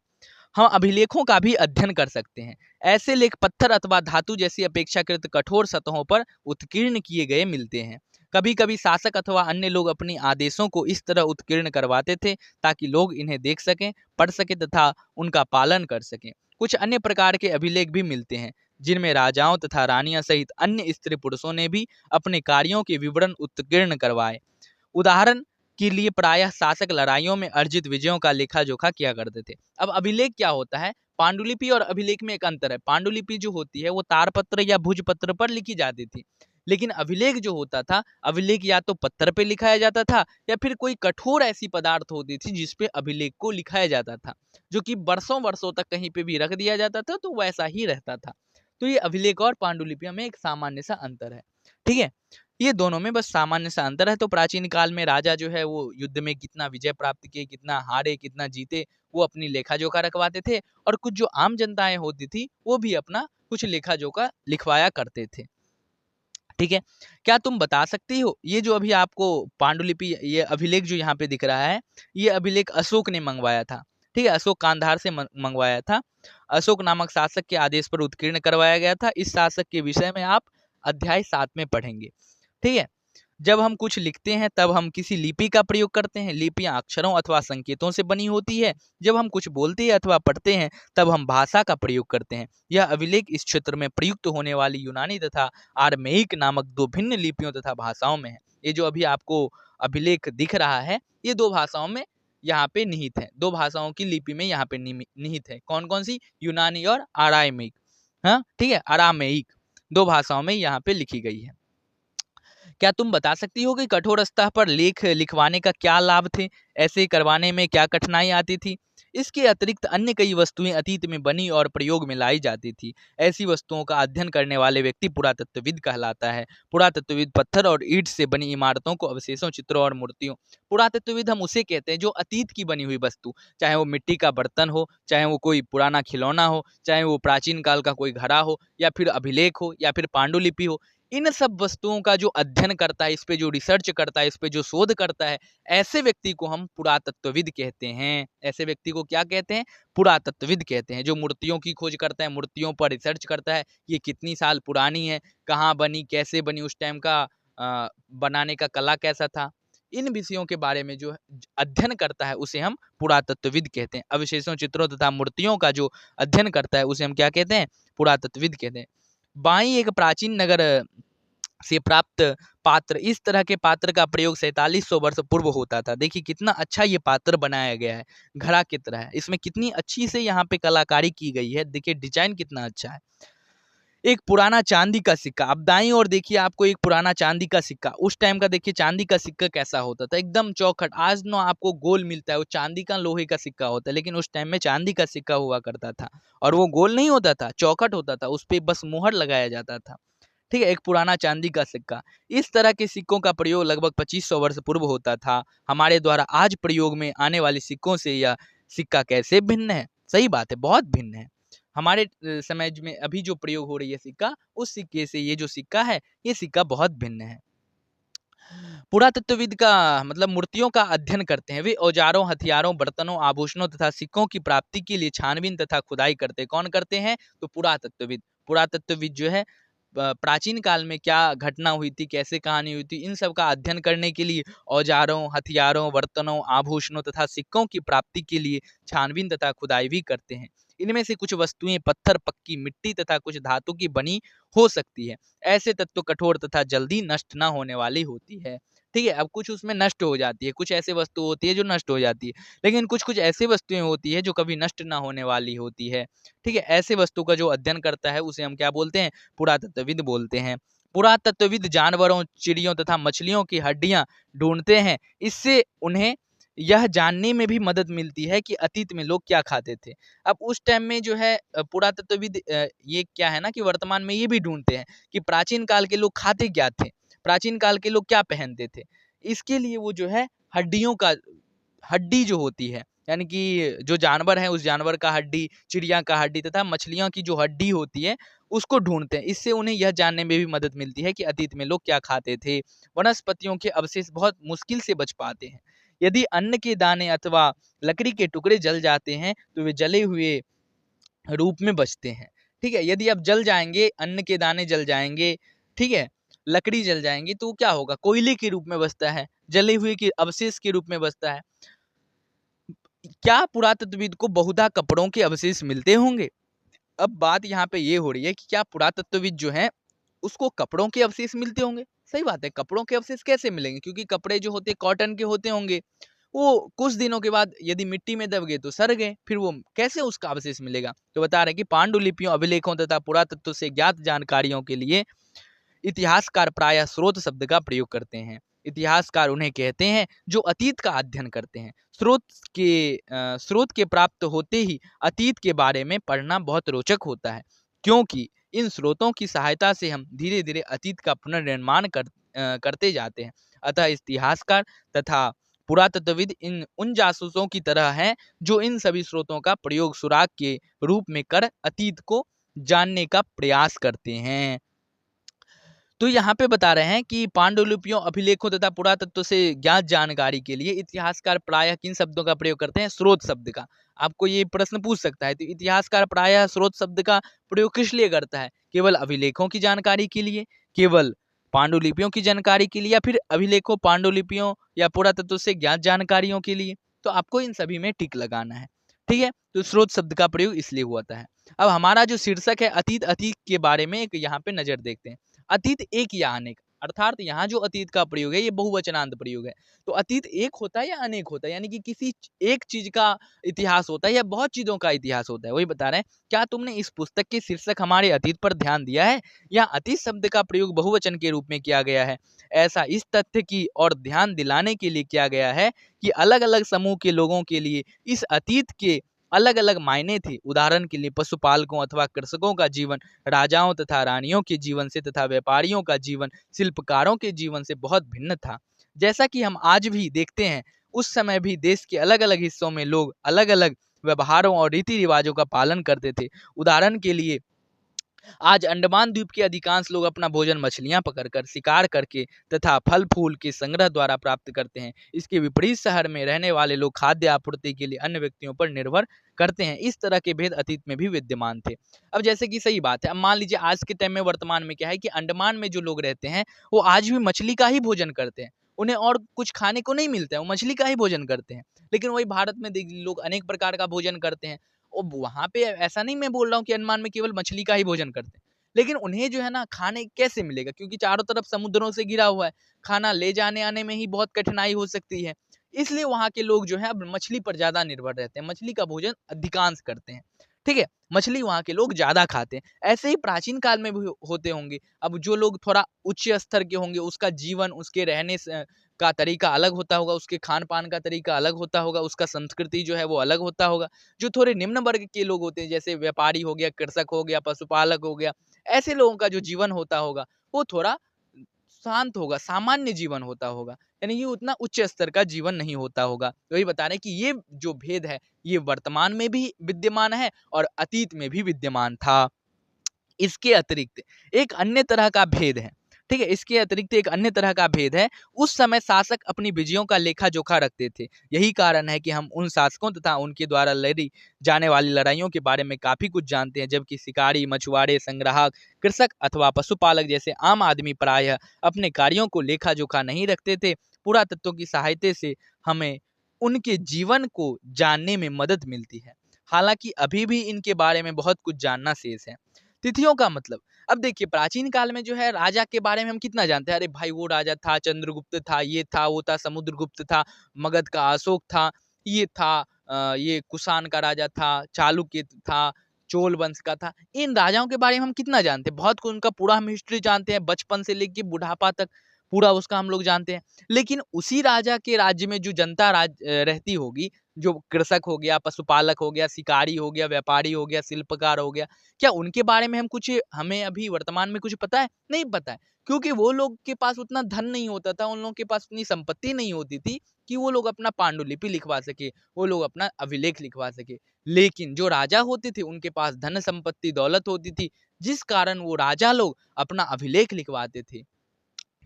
हम अभिलेखों का भी अध्ययन कर सकते हैं। ऐसे लेख पत्थर अथवा धातु जैसी अपेक्षाकृत कठोर सतहों पर उत्कीर्ण किए गए मिलते हैं। कभी कभी शासक अथवा अन्य लोग अपनी आदेशों को इस तरह उत्कीर्ण करवाते थे ताकि लोग इन्हें देख सकें, पढ़ सकें तथा उनका पालन कर सकें। कुछ अन्य प्रकार के अभिलेख भी मिलते हैं, जिनमें राजाओं तथा रानियां सहित अन्य स्त्री पुरुषों ने भी अपने कार्यों के विवरण उत्कीर्ण करवाए। उदाहरण के लिए प्रायः शासक लड़ाइयों में अर्जित विजयों का लेखा जोखा किया करते थे। अब अभिलेख क्या होता है? पांडुलिपि और अभिलेख में एक अंतर है। पांडुलिपि जो होती है वो तारपत्र या भुजपत्र पर लिखी जाती थी, लेकिन अभिलेख जो होता था, अभिलेख या तो पत्थर पे लिखाया जाता था या फिर कोई कठोर ऐसी पदार्थ होती थी जिसपे अभिलेख को लिखाया जाता था, जो कि वर्षों वर्षों तक कहीं पे भी रख दिया जाता था तो वैसा ही रहता था। तो ये अभिलेख और पांडुलिपियों में एक सामान्य सा अंतर है। ठीक है, ये दोनों में बस सामान्य सा अंतर है। तो प्राचीन काल में राजा जो है वो युद्ध में कितना विजय प्राप्त किए, कितना हारे, कितना जीते, वो अपनी लेखा जोखा रखवाते थे, और कुछ जो आम जनताएं होती थी वो भी अपना कुछ लेखा जोखा लिखवाया करते थे। ठीक है, क्या तुम बता सकती हो ये जो अभी आपको पांडुलिपि, ये अभिलेख जो यहाँ पे दिख रहा है, ये अभिलेख अशोक ने मंगवाया था। ठीक है, अशोक कांधार से मंगवाया था। अशोक नामक शासक के आदेश पर उत्कीर्ण करवाया गया था। इस शासक के विषय में आप अध्याय 7 में पढ़ेंगे। ठीक है, जब हम कुछ लिखते हैं तब हम किसी लिपि का प्रयोग करते हैं। लिपियां अक्षरों अथवा संकेतों से बनी होती है। जब हम कुछ बोलते हैं अथवा पढ़ते हैं तब हम भाषा का प्रयोग करते हैं। यह अभिलेख इस क्षेत्र में प्रयुक्त होने वाली यूनानी तथा आर्मेइक नामक दो भिन्न लिपियों तथा भाषाओं में है। ये जो अभी आपको अभिलेख दिख रहा है, ये दो भाषाओं में यहाँ पे निहित है। दो भाषाओं की लिपि में यहाँ पे निहित है। कौन कौन सी? यूनानी और आरामेइक। हाँ, ठीक है, आरामेइक दो भाषाओं में यहाँ पे लिखी गई है। क्या तुम बता सकती हो कि कठोर सतह पर लेख लिखवाने का क्या लाभ थे? ऐसे करवाने में क्या कठिनाई आती थी? इसके अतिरिक्त अन्य कई वस्तुएं अतीत में बनी और प्रयोग में लाई जाती थी। ऐसी वस्तुओं का अध्ययन करने वाले व्यक्ति पुरातत्वविद कहलाता है। पुरातत्वविद पत्थर और ईंट से बनी इमारतों को, अवशेषों, चित्रों और मूर्तियों, पुरातत्वविद हम उसे कहते हैं जो अतीत की बनी हुई वस्तु, चाहे वो मिट्टी का बर्तन हो, चाहे वो कोई पुराना खिलौना हो, चाहे वो प्राचीन काल का कोई घड़ा हो, या फिर अभिलेख हो, या फिर पांडुलिपि हो, इन सब वस्तुओं का जो अध्ययन करता है, इस पे जो रिसर्च करता है, इस पे जो शोध करता है, ऐसे व्यक्ति को हम पुरातत्वविद कहते हैं। ऐसे व्यक्ति को क्या कहते हैं? पुरातत्वविद कहते हैं। जो मूर्तियों की खोज करता है, मूर्तियों पर रिसर्च करता है, ये कितनी साल पुरानी है, कहाँ बनी, कैसे बनी, उस टाइम का बनाने का कला कैसा था, इन विषयों के बारे में जो अध्ययन करता है उसे हम पुरातत्वविद कहते हैं। अवशेषों, चित्रों तथा मूर्तियों का जो अध्ययन करता है उसे हम क्या कहते हैं? पुरातत्वविद कहते हैं। बाई एक प्राचीन नगर से प्राप्त पात्र, इस तरह के पात्र का प्रयोग 4700 वर्ष पूर्व होता था। देखिए कितना अच्छा ये पात्र बनाया गया है, घड़ा की तरह है। इसमें कितनी अच्छी से यहाँ पे कलाकारी की गई है। देखिए डिजाइन कितना अच्छा है। एक पुराना चांदी का सिक्का, अब दाईं ओर देखिए आपको एक पुराना चांदी का सिक्का। उस टाइम का देखिए चांदी का सिक्का कैसा होता था, एकदम चौखट। आज ना आपको गोल मिलता है, वो चांदी का, लोहे का सिक्का होता है, लेकिन उस टाइम में चांदी का सिक्का हुआ करता था, और वो गोल नहीं होता था, चौखट होता था, उस पर बस मुहर लगाया जाता था। ठीक है, एक पुराना चांदी का सिक्का। इस तरह के सिक्कों का प्रयोग लगभग 2500 वर्ष पूर्व होता था। हमारे द्वारा आज प्रयोग में आने वाले सिक्कों से यह सिक्का कैसे भिन्न है? सही बात है, बहुत भिन्न है। हमारे समय में अभी जो प्रयोग हो रही है सिक्का, उस सिक्के से ये जो सिक्का है, ये सिक्का बहुत भिन्न है। पुरातत्वविद का मतलब मूर्तियों का अध्ययन करते हैं। वे औजारों, हथियारों, बर्तनों, आभूषणों तथा सिक्कों की प्राप्ति के लिए छानबीन तथा खुदाई करते हैं। कौन करते हैं? तो पुरातत्वविद। पुरातत्वविद जो है प्राचीन काल में क्या घटना हुई थी, कैसे कहानी हुई थी, इन सब का अध्ययन करने के लिए औजारों, हथियारों, बर्तनों, आभूषणों तथा सिक्कों की प्राप्ति के लिए छानबीन तथा खुदाई भी करते हैं। इनमें से कुछ वस्तुएं पत्थर, पक्की मिट्टी तथा कुछ धातु की बनी हो सकती है। ऐसे तत्व कठोर तथा जल्दी नष्ट न होने वाली होती है। ठीक है, अब कुछ उसमें नष्ट हो जाती है, कुछ ऐसे वस्तु होती है जो नष्ट हो जाती है, लेकिन कुछ कुछ ऐसी वस्तुएं होती है जो कभी नष्ट ना होने वाली होती है। ठीक है, ऐसे वस्तु का जो अध्ययन करता है उसे हम क्या बोलते हैं? पुरातत्वविद बोलते हैं। पुरातत्वविद जानवरों, चिड़ियों तथा मछलियों की हड्डियां ढूंढते हैं। इससे उन्हें यह जानने में भी मदद मिलती है कि अतीत में लोग क्या खाते थे। अब उस टाइम में जो है पुरातत्वविद ये क्या है ना कि वर्तमान में ये भी ढूंढते हैं कि प्राचीन काल के लोग खाते क्या थे, प्राचीन काल के लोग क्या पहनते थे। इसके लिए वो जो है हड्डियों का, हड्डी जो होती है, यानी कि जो जानवर है उस जानवर का हड्डी, चिड़िया का हड्डी तथा मछलियों की जो हड्डी होती है उसको ढूंढते हैं। इससे उन्हें यह जानने में भी मदद मिलती है कि अतीत में लोग क्या खाते थे। वनस्पतियों के अवशेष बहुत मुश्किल से बच पाते हैं। यदि अन्न के दाने अथवा लकड़ी के टुकड़े जल जाते हैं तो वे जले हुए रूप में बचते हैं। ठीक है, यदि अब जल जाएंगे, अन्न के दाने जल जाएंगे, ठीक है, लकड़ी जल जाएंगी, तो क्या होगा? कोयले के रूप में बचता है, जले हुए के अवशेष के रूप में बचता है। क्या पुरातत्वविद को बहुधा कपड़ों के अवशेष मिलते होंगे? अब बात यहाँ पे ये हो रही है कि क्या पुरातत्वविद जो हैं उसको कपड़ों के अवशेष मिलते होंगे? सही बात है, कपड़ों के अवशेष कैसे मिलेंगे? क्योंकि कपड़े जो होते कॉटन के होते होंगे, वो कुछ दिनों के बाद यदि मिट्टी में दब गए तो सड़ गए, फिर वो कैसे उसका अवशेष मिलेगा? तो बता रहे हैं कि पांडुलिपियों, अभिलेखों तथा पुरातत्व से ज्ञात जानकारियों के लिए इतिहासकार प्रायः स्रोत शब्द का प्रयोग करते हैं। इतिहासकार उन्हें कहते हैं जो अतीत का अध्ययन करते हैं। स्रोत के प्राप्त होते ही अतीत के बारे में पढ़ना बहुत रोचक होता है, क्योंकि इन स्रोतों की सहायता से हम धीरे धीरे अतीत का पुनर्निर्माण करते जाते हैं। अतः इतिहासकार तथा पुरातत्वविद इन उन जासूसों की तरह हैं जो इन सभी स्रोतों का प्रयोग सुराग के रूप में कर अतीत को जानने का प्रयास करते हैं। तो यहाँ पे बता रहे हैं कि पांडुलिपियों, अभिलेखों तथा पुरातत्व से ज्ञात जानकारी के लिए इतिहासकार प्रायः किन शब्दों का प्रयोग करते हैं? स्रोत शब्द का। आपको ये प्रश्न पूछ सकता है, तो इतिहासकार प्रायः स्रोत शब्द का प्रयोग किस लिए करता है? केवल अभिलेखों की जानकारी के लिए, केवल पांडुलिपियों की जानकारी के लिए, या फिर अभिलेखों, पांडुलिपियों या पुरातत्व से ज्ञात जानकारियों के लिए? तो आपको इन सभी में टिक लगाना है। ठीक है, तो स्रोत शब्द का प्रयोग इसलिए होता है। अब हमारा जो शीर्षक है अतीत, अतीत के बारे में एक यहाँ पे नजर देखते हैं। अतीत एक या अनेक, अर्थात यहाँ जो अतीत का प्रयोग है ये बहुवचनांत प्रयोग है। तो अतीत एक होता है या अनेक होता है, यानी कि किसी एक चीज का इतिहास होता है या बहुत चीजों का इतिहास होता है, वही बता रहे हैं। क्या तुमने इस पुस्तक के शीर्षक हमारे अतीत पर ध्यान दिया है, या अतीत शब्द का प्रयोग बहुवचन के रूप में किया गया है? ऐसा इस तथ्य की और ध्यान दिलाने के लिए किया गया है कि अलग अलग समूह के लोगों के लिए इस अतीत के अलग अलग मायने थे। उदाहरण के लिए पशुपालकों अथवा कृषकों का जीवन राजाओं तथा रानियों के जीवन से तथा व्यापारियों का जीवन शिल्पकारों के जीवन से बहुत भिन्न था। जैसा कि हम आज भी देखते हैं, उस समय भी देश के अलग अलग हिस्सों में लोग अलग अलग व्यवहारों और रीति रिवाजों का पालन करते थे। उदाहरण के लिए आज अंडमान द्वीप के अधिकांश लोग अपना भोजन मछलियां पकड़कर, शिकार करके तथा फल फूल के संग्रह द्वारा प्राप्त करते हैं। इसके विपरीत शहर में रहने वाले लोग खाद्य आपूर्ति के लिए अन्य व्यक्तियों पर निर्भर करते हैं। इस तरह के भेद अतीत में भी विद्यमान थे। अब जैसे कि सही बात है, अब मान लीजिए आज के टाइम में, वर्तमान में क्या है कि अंडमान में जो लोग रहते हैं वो आज भी मछली का ही भोजन करते हैं। उन्हें और कुछ खाने को नहीं मिलता है, वो मछली का ही भोजन करते हैं। लेकिन वही भारत में देख लोग अनेक प्रकार का भोजन करते हैं। और वहाँ पे ऐसा नहीं मैं बोल रहा हूँ कि अंडमान में केवल मछली का ही भोजन करते हैं, लेकिन उन्हें जो है ना खाने कैसे मिलेगा, क्योंकि चारों तरफ समुद्रों से घिरा हुआ है, खाना ले जाने आने में ही बहुत कठिनाई हो सकती है। इसलिए वहाँ के लोग जो है अब मछली पर ज्यादा निर्भर रहते हैं, मछली का भोजन अधिकांश करते हैं। ठीक है, मछली वहाँ के लोग ज्यादा खाते हैं। ऐसे ही प्राचीन काल में भी होते होंगे। अब जो लोग थोड़ा उच्च स्तर के होंगे, उसका जीवन, उसके रहने का तरीका अलग होता होगा, उसके खान पान का तरीका अलग होता होगा, उसका संस्कृति जो है वो अलग होता होगा। जो थोड़े निम्न वर्ग के लोग होते हैं, जैसे व्यापारी हो गया, कृषक हो गया, पशुपालक हो गया, ऐसे लोगों का जो जीवन होता होगा वो थोड़ा शांत होगा, सामान्य जीवन होता होगा, यानी ये उतना उच्च स्तर का जीवन नहीं होता होगा। वही बता रहे हैं कि ये जो भेद है ये वर्तमान में भी विद्यमान है और अतीत में भी विद्यमान था। इसके अतिरिक्त एक अन्य तरह का भेद है। ठीक है, इसके अतिरिक्त एक अन्य तरह का भेद है। उस समय शासक अपनी विजयों का लेखा जोखा रखते थे। यही कारण है कि हम उन शासकों तथा उनके द्वारा लड़ी जाने वाली लड़ाइयों के बारे में काफी कुछ जानते हैं, जबकि शिकारी, मछुआरे, संग्राहक, कृषक अथवा पशुपालक जैसे आम आदमी प्रायः अपने कार्यों को लेखा जोखा नहीं रखते थे। पुरातत्वों की सहायता से हमें उनके जीवन को जानने में मदद मिलती है। हालांकि अभी भी इनके बारे में बहुत कुछ जानना शेष है। तिथियों का मतलब, अब देखिए प्राचीन काल में जो है राजा के बारे में हम कितना जानते हैं। अरे भाई वो राजा था, चंद्रगुप्त था, ये था, वो था, समुद्रगुप्त था, मगध का अशोक था, ये था, ये कुषाण का राजा था, चालुक्य था, चोल वंश का था। इन राजाओं के बारे में हम कितना जानते हैं, बहुत कुछ उनका पूरा हम हिस्ट्री जानते हैं, बचपन से लेके बुढ़ापा तक पूरा उसका हम लोग जानते हैं। लेकिन उसी राजा के राज्य में जो जनता रहती होगी, जो कृषक हो गया, पशुपालक हो गया, शिकारी हो गया, व्यापारी हो गया, शिल्पकार हो गया, क्या उनके बारे में हमें अभी वर्तमान में कुछ पता है? नहीं पता है, क्योंकि वो लोग के पास उतना धन नहीं होता था, उन लोगों के पास उतनी संपत्ति नहीं होती थी कि वो लोग अपना पांडुलिपि लिखवा सके, वो लोग अपना अभिलेख लिखवा सके। लेकिन जो राजा होते थे उनके पास धन संपत्ति दौलत होती थी, जिस कारण वो राजा लोग अपना अभिलेख लिखवाते थे।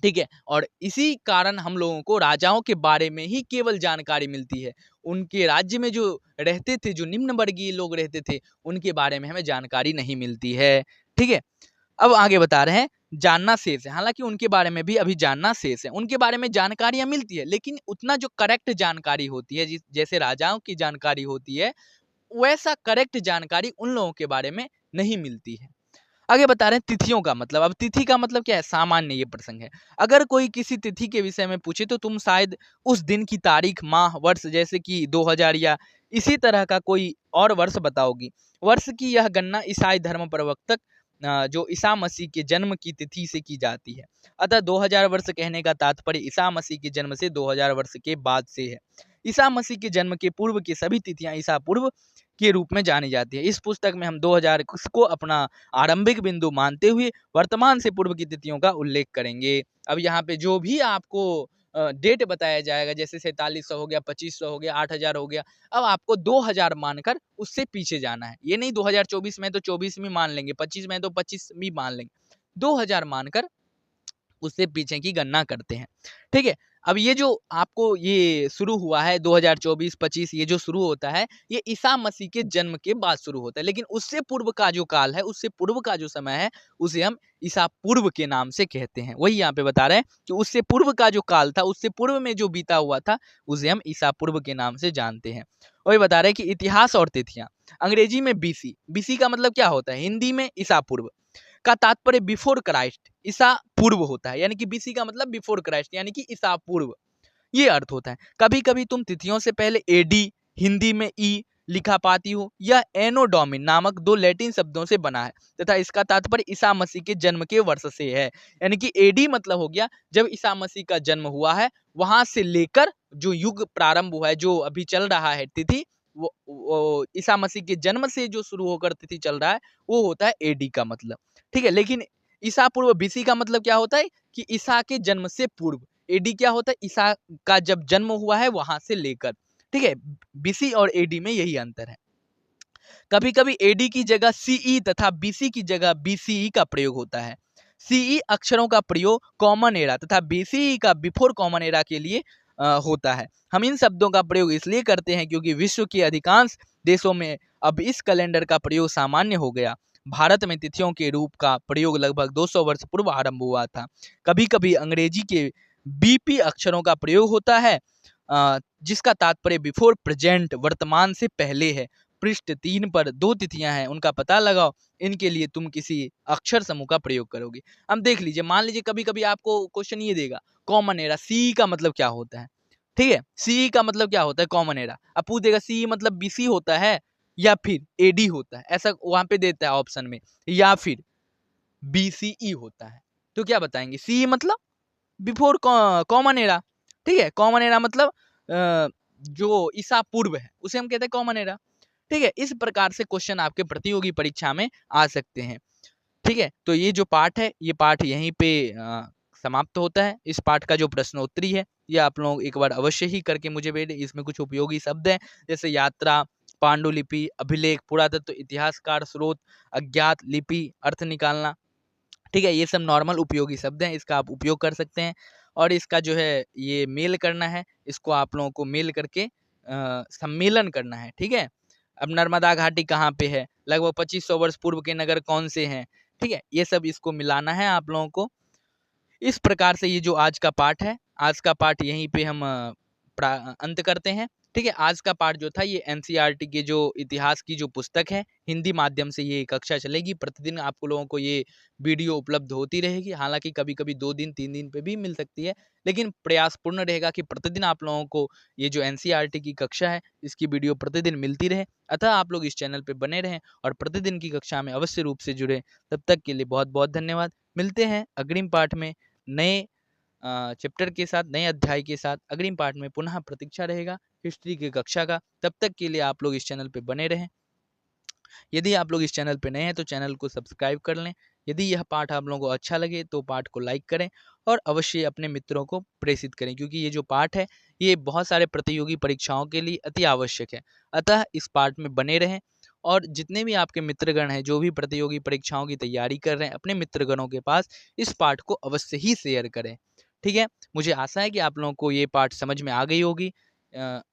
ठीक है, और इसी कारण हम लोगों को राजाओं के बारे में ही केवल जानकारी मिलती है। उनके राज्य में जो रहते थे, जो निम्न वर्गीय लोग रहते थे, उनके बारे में हमें जानकारी नहीं मिलती है। ठीक है, अब आगे बता रहे हैं, जानना शेष है। हालांकि उनके बारे में भी अभी जानना शेष है, उनके बारे में जानकारियां मिलती है, लेकिन उतना जो करेक्ट जानकारी होती है, जैसे राजाओं की जानकारी होती है, वैसा करेक्ट जानकारी उन लोगों के बारे में नहीं मिलती है। आगे बता रहे हैं तिथियों का मतलब। अब तिथि का मतलब क्या है? सामान्य ये प्रसंग है। अगर कोई किसी तिथि के विषय में पूछे तो तुम शायद उस दिन की तारीख, माह, वर्ष, जैसे कि 2000 या इसी तरह का कोई और वर्ष बताओगी। वर्ष की यह गणना ईसाई धर्म प्रवर्तक जो ईसा मसीह के जन्म की तिथि से की जाती है। अतः 2000 वर्ष कहने का तात्पर्य ईसा मसीह के जन्म से 2000 वर्ष के बाद से है। ईसा मसीह के जन्म के पूर्व की सभी तिथियां ईसा पूर्व के रूप में जानी जाती है। इस पुस्तक में हम 2000 को अपना आरंभिक बिंदु मानते हुए वर्तमान से पूर्व की तिथियों का उल्लेख करेंगे। अब यहाँ पे जो भी आपको डेट बताया जाएगा, जैसे 4700 हो गया, 2500 हो गया, 8000 हो गया, अब आपको 2000 मानकर उससे पीछे जाना है। ये नहीं 2024 में तो 24 में मान लेंगे, 25 में तो 25 में मान लेंगे, 2000 मानकर उससे पीछे की गणना करते हैं। ठीक है। अब ये जो आपको ये शुरू हुआ है 2024-25, ये जो शुरू होता है ये ईसा मसीह के जन्म के बाद शुरू होता है, लेकिन उससे पूर्व का जो काल है, उससे पूर्व का जो समय है, उसे हम ईसा पूर्व के नाम से कहते हैं। वही यहाँ पे बता रहे हैं कि उससे पूर्व का जो काल था, उससे पूर्व में जो बीता हुआ था, उसे हम ईसा पूर्व के नाम से जानते हैं। वही बता रहे हैं कि इतिहास और तिथियां। अंग्रेजी में बीसी, बीसी का मतलब क्या होता है? हिंदी में ईसा पूर्व का तात्पर्य बिफोर क्राइस्ट, ईसा पूर्व होता है, यानी कि बीसी का मतलब बिफोर क्राइस्ट, यानी कि ईसा पूर्व, ये अर्थ होता है। कभी कभी तुम तिथियों से पहले एडी, हिंदी में ई लिखा पाती हो, यह एनो डोमिन नामक दो लैटिन शब्दों से बना है तथा इसका तात्पर्य ईसा मसीह के जन्म के वर्ष से है। यानी कि एडी मतलब हो गया जब ईसा मसीह का जन्म हुआ है, वहां से लेकर जो युग प्रारंभ हुआ है, जो अभी चल रहा है तिथि, वो ईसा मसीह के जन्म से जो शुरू होकर तिथि चल रहा है, वो होता है एडी का मतलब। ठीक है। लेकिन ईसा पूर्व बीसी का मतलब क्या होता है कि ईसा के जन्म से पूर्व। एडी क्या होता है? ईसा का जब जन्म हुआ है वहां से लेकर। ठीक है। बीसी और एडी में यही अंतर है। कभी कभी एडी की जगह सीई तथा बीसी की जगह बीसीई का प्रयोग होता है। सीई अक्षरों का प्रयोग कॉमन एरा तथा बीसीई का बिफोर कॉमन एरा के लिए होता है। हम इन शब्दों का प्रयोग इसलिए करते हैं क्योंकि विश्व के अधिकांश देशों में अब इस कैलेंडर का प्रयोग सामान्य हो गया। भारत में तिथियों के रूप का प्रयोग लगभग 200 वर्ष पूर्व आरंभ हुआ था। कभी कभी अंग्रेजी के बीपी अक्षरों का प्रयोग होता है, जिसका तात्पर्य बिफोर प्रेजेंट, वर्तमान से पहले है। पृष्ठ 3 पर दो तिथियां हैं, उनका पता लगाओ, इनके लिए तुम किसी अक्षर समूह का प्रयोग करोगे। हम देख लीजिए, मान लीजिए कभी कभी आपको क्वेश्चन ये देगा कॉमन एरा, सी का मतलब क्या होता है? ठीक है, सी का मतलब क्या होता है? Common era. अब पूछ देगा सी मतलब बीसी होता है या फिर एडी होता है, ऐसा वहां पे देता है ऑप्शन में, या फिर बीसीई होता है। तो क्या बताएंगे? सी मतलब बिफोर कॉमन एरा। ठीक है, कॉमन एरा मतलब जो ईसा पूर्व है उसे हम कहते हैं कॉमन एरा। ठीक है। इस प्रकार से क्वेश्चन आपके प्रतियोगी परीक्षा में आ सकते हैं। ठीक है। तो ये जो पाठ है, ये पाठ यहीं पे समाप्त होता है। इस पाठ का जो प्रश्नोत्तरी है, ये आप लोग एक बार अवश्य ही करके मुझे भेजें। इसमें कुछ उपयोगी शब्द हैं, जैसे यात्रा, पांडुलिपि, अभिलेख, पुरातत्व, इतिहासकार, स्रोत, अज्ञात, लिपि, अर्थ निकालना। ठीक है, ये सब नॉर्मल उपयोगी शब्द हैं, इसका आप उपयोग कर सकते हैं। और इसका जो है ये मेल करना है, इसको आप लोगों को मेल करके सम्मेलन करना है। ठीक है। अब नर्मदा घाटी कहाँ पे है, लगभग 2500 वर्ष पूर्व के नगर कौन से हैं, ठीक है, ये सब इसको मिलाना है आप लोगों को। इस प्रकार से ये जो आज का पाठ है, आज का पाठ यहीं पे हम अंत करते हैं। ठीक है। आज का पाठ जो था ये एनसीईआरटी के जो इतिहास की जो पुस्तक है, हिंदी माध्यम से ये कक्षा चलेगी। प्रतिदिन आपको लोगों को ये वीडियो उपलब्ध होती रहेगी। हालांकि कभी कभी 2 दिन 3 दिन पे भी मिल सकती है, लेकिन प्रयास पूर्ण रहेगा कि प्रतिदिन आप लोगों को ये जो एनसीईआरटी की कक्षा है, इसकी वीडियो प्रतिदिन मिलती रहे। अतः आप लोग इस चैनल पर बने रहें और प्रतिदिन की कक्षा में अवश्य रूप से जुड़े। तब तक के लिए बहुत बहुत धन्यवाद। मिलते हैं अग्रिम पाठ में नए चैप्टर के साथ, नए अध्याय के साथ। अग्रिम पाठ में पुनः प्रतीक्षा रहेगा हिस्ट्री की कक्षा का। तब तक के लिए आप लोग इस चैनल पे बने रहें। यदि आप लोग इस चैनल पे नए हैं तो चैनल को सब्सक्राइब कर लें। यदि यह पाठ आप लोगों को अच्छा लगे तो पाठ को लाइक करें और अवश्य अपने मित्रों को प्रेषित करें, क्योंकि ये जो पाठ है ये बहुत सारे प्रतियोगी परीक्षाओं के लिए अति आवश्यक है। अतः इस पाठ में बने रहें और जितने भी आपके मित्रगण हैं जो भी प्रतियोगी परीक्षाओं की तैयारी कर रहे हैं, अपने मित्रगणों के पास इस पाठ को अवश्य ही शेयर करें। ठीक है। मुझे आशा है कि आप लोगों को ये पाठ समझ में आ गई होगी।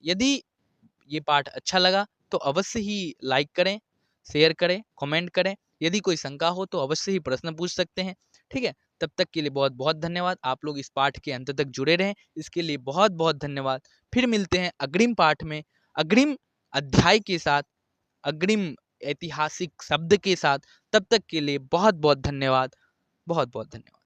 यदि ये पाठ अच्छा लगा तो अवश्य ही लाइक करें, शेयर करें, कमेंट करें। यदि कोई शंका हो तो अवश्य ही प्रश्न पूछ सकते हैं। ठीक है। तब तक के लिए बहुत बहुत धन्यवाद। आप लोग इस पाठ के अंत तक जुड़े रहें, इसके लिए बहुत बहुत धन्यवाद। फिर मिलते हैं अग्रिम पाठ में, अग्रिम अध्याय के साथ, अग्रिम ऐतिहासिक शब्द के साथ। तब तक के लिए बहुत बहुत धन्यवाद, बहुत बहुत धन्यवाद।